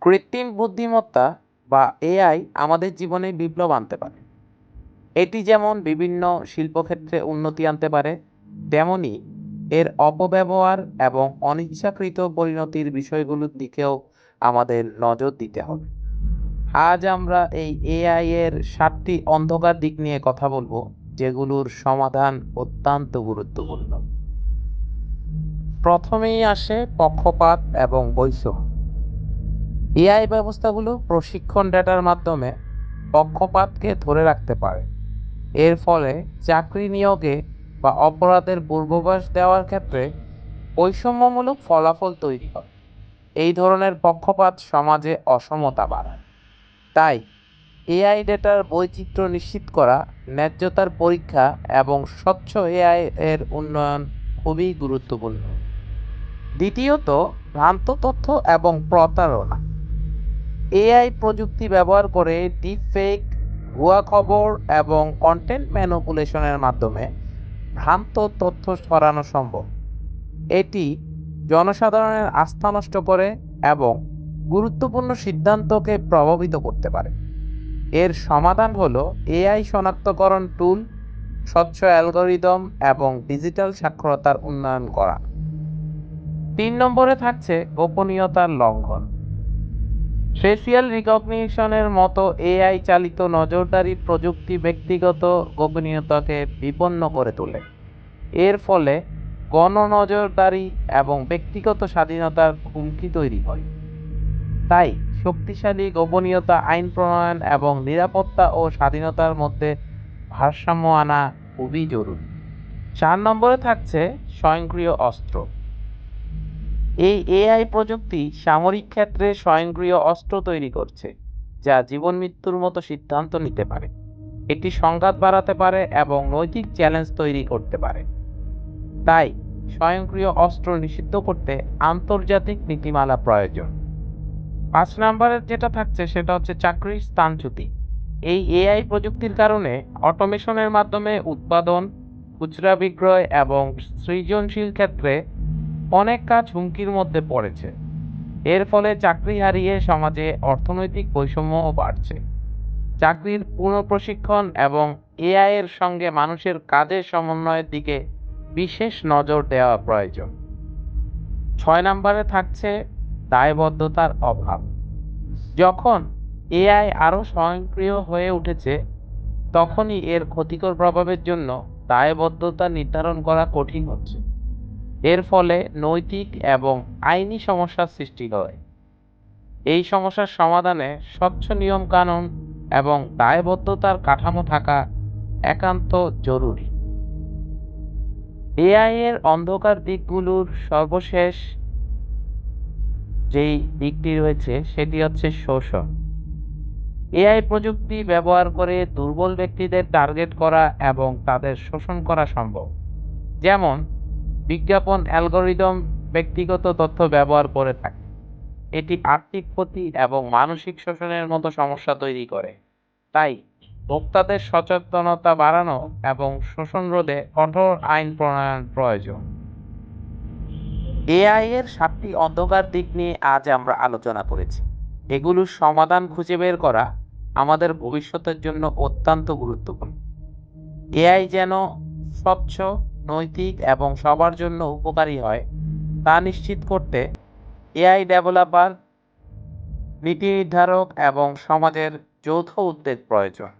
কৃত্রিম বুদ্ধিমত্তা বা এআই আমাদের জীবনে বিপ্লব আনতে পারে। এটি যেমন বিভিন্ন শিল্পক্ষেত্রে উন্নতি আনতে পারে, তেমনি এর অপব্যবহার এবং অনিচ্ছাকৃত পরিণতির বিষয়গুলোর দিকেও আমাদের নজর দিতে হবে। আজ আমরা এই এআই এর 7টি অন্ধকার দিক নিয়ে কথা বলবো, যেগুলোর সমাধান অত্যন্ত গুরুত্বপূর্ণ। প্রথমেই আসে পক্ষপাত এবং বৈষম্য। এআই ব্যবস্থাগুলো প্রশিক্ষণ ডেটার মাধ্যমে পক্ষপাতকে ধরে রাখতে পারে। এর ফলে চাকরি নিয়োগে বা অপরাধের পূর্বাভাস দেওয়ার ক্ষেত্রে বৈষম্যমূলক ফলাফল তৈরি হয়। এই ধরনের পক্ষপাত সমাজে অসমতা বাড়ায়। তাই এআই ডেটার বৈচিত্র্য নিশ্চিত করা, ন্যায্যতার পরীক্ষা এবং স্বচ্ছ এআই এর উন্নয়ন খুবই গুরুত্বপূর্ণ। দ্বিতীয়ত, ভ্রান্ত তথ্য এবং প্রতারণা। এআই প্রযুক্তি ব্যবহার করে ডিপফেক, ভুয়া খবর এবং কন্টেন্ট ম্যানিপুলেশনের মাধ্যমে ভ্রান্ত তথ্য ছড়ানো সম্ভব। এটি জনসাধারণের আস্থা নষ্ট করে এবং গুরুত্বপূর্ণ সিদ্ধান্তকে প্রভাবিত করতে পারে। এর সমাধান হলো এআই শনাক্তকরণ টুল, স্বচ্ছ অ্যালগরিদম এবং ডিজিটাল সাক্ষরতার উন্নয়ন করা। 3 নম্বরে থাকছে গোপনীয়তার লঙ্ঘন। ফেসিয়াল রিকগনিশনের মতো এআই চালিত নজরদারি প্রযুক্তি ব্যক্তিগত গোপনীয়তাকে বিপন্ন করে তোলে। এর ফলে গণনজরদারি এবং ব্যক্তিগত স্বাধীনতার হুমকি তৈরি হয়। তাই শক্তিশালী গোপনীয়তা আইন প্রণয়ন এবং নিরাপত্তা ও স্বাধীনতার মধ্যে ভারসাম্য আনা খুবই জরুরি। 4 নম্বরে থাকছে স্বয়ংক্রিয় অস্ত্র। এই এআই প্রযুক্তি সামরিক ক্ষেত্রে স্বয়ংক্রিয় অস্ত্র তৈরি করছে, যা জীবন মৃত্যুর মতো সিদ্ধান্ত নিতে পারে। এটি সংঘাত বাড়াতে পারে এবং নৈতিক চ্যালেঞ্জ তৈরি করতে পারে। তাই স্বয়ংক্রিয় অস্ত্র নিষিদ্ধ করতে আন্তর্জাতিক নীতিমালা প্রয়োজন। 5 নম্বরের যেটা থাকছে সেটা হচ্ছে চাকরির স্থানচ্যুতি। এই এআই প্রযুক্তির কারণে অটোমেশনের মাধ্যমে উৎপাদন, খুচরা বিক্রয় এবং সৃজনশীল ক্ষেত্রে অনেক কাজ হুমকির মধ্যে পড়েছে। এর ফলে চাকরি হারিয়ে সমাজে অর্থনৈতিক বৈষম্যও বাড়ছে। চাকরির পুনঃপ্রশিক্ষণ এবং এআই এর সঙ্গে মানুষের কাজের সমন্বয়ের দিকে বিশেষ নজর দেওয়া প্রয়োজন। 6 নম্বরে থাকছে দায়বদ্ধতার অভাব। যখন এআই আরও স্বয়ংক্রিয় হয়ে উঠেছে, তখনই এর ক্ষতিকর প্রভাবের জন্য দায়বদ্ধতা নির্ধারণ করা কঠিন হচ্ছে। এর ফলে নৈতিক এবং আইনি সমস্যার সৃষ্টি হয়। এই সমস্যার সমাধানে স্বচ্ছ নিয়ম কানুন এবং দায়বদ্ধতার কাঠামো থাকা একান্ত জরুরি। এআই এর অন্ধকার দিকগুলোর সর্বশেষ যেই দিকটি রয়েছে সেটি হচ্ছে শোষণ। এআই প্রযুক্তি ব্যবহার করে দুর্বল ব্যক্তিদের টার্গেট করা এবং তাদের শোষণ করা সম্ভব। যেমন বিজ্ঞাপন অ্যালগরিদম ব্যক্তিগত তথ্য ব্যবহার করে থাকে। এটি আর্থিক ক্ষতি এবং মানসিক শোষণের মতো সমস্যা তৈরি করে। তাই ভোক্তাদের সচেতনতা বাড়ানো এবং শোষণ রোধে কঠোর আইন প্রণয়ন প্রয়োজন। এআই এর 7টি অন্ধকার দিক নিয়ে আজ আমরা আলোচনা করেছি। এগুলোর সমাধান খুঁজে বের করা আমাদের ভবিষ্যতের জন্য অত্যন্ত গুরুত্বপূর্ণ। এআই যেন স্বচ্ছ, নৈতিক এবং সবার জন্য উপকারী হয়, তা নিশ্চিত করতে এআই ডেভেলপার, নীতি নির্ধারক এবং সমাজের যৌথ উদ্যোগ প্রয়োজন।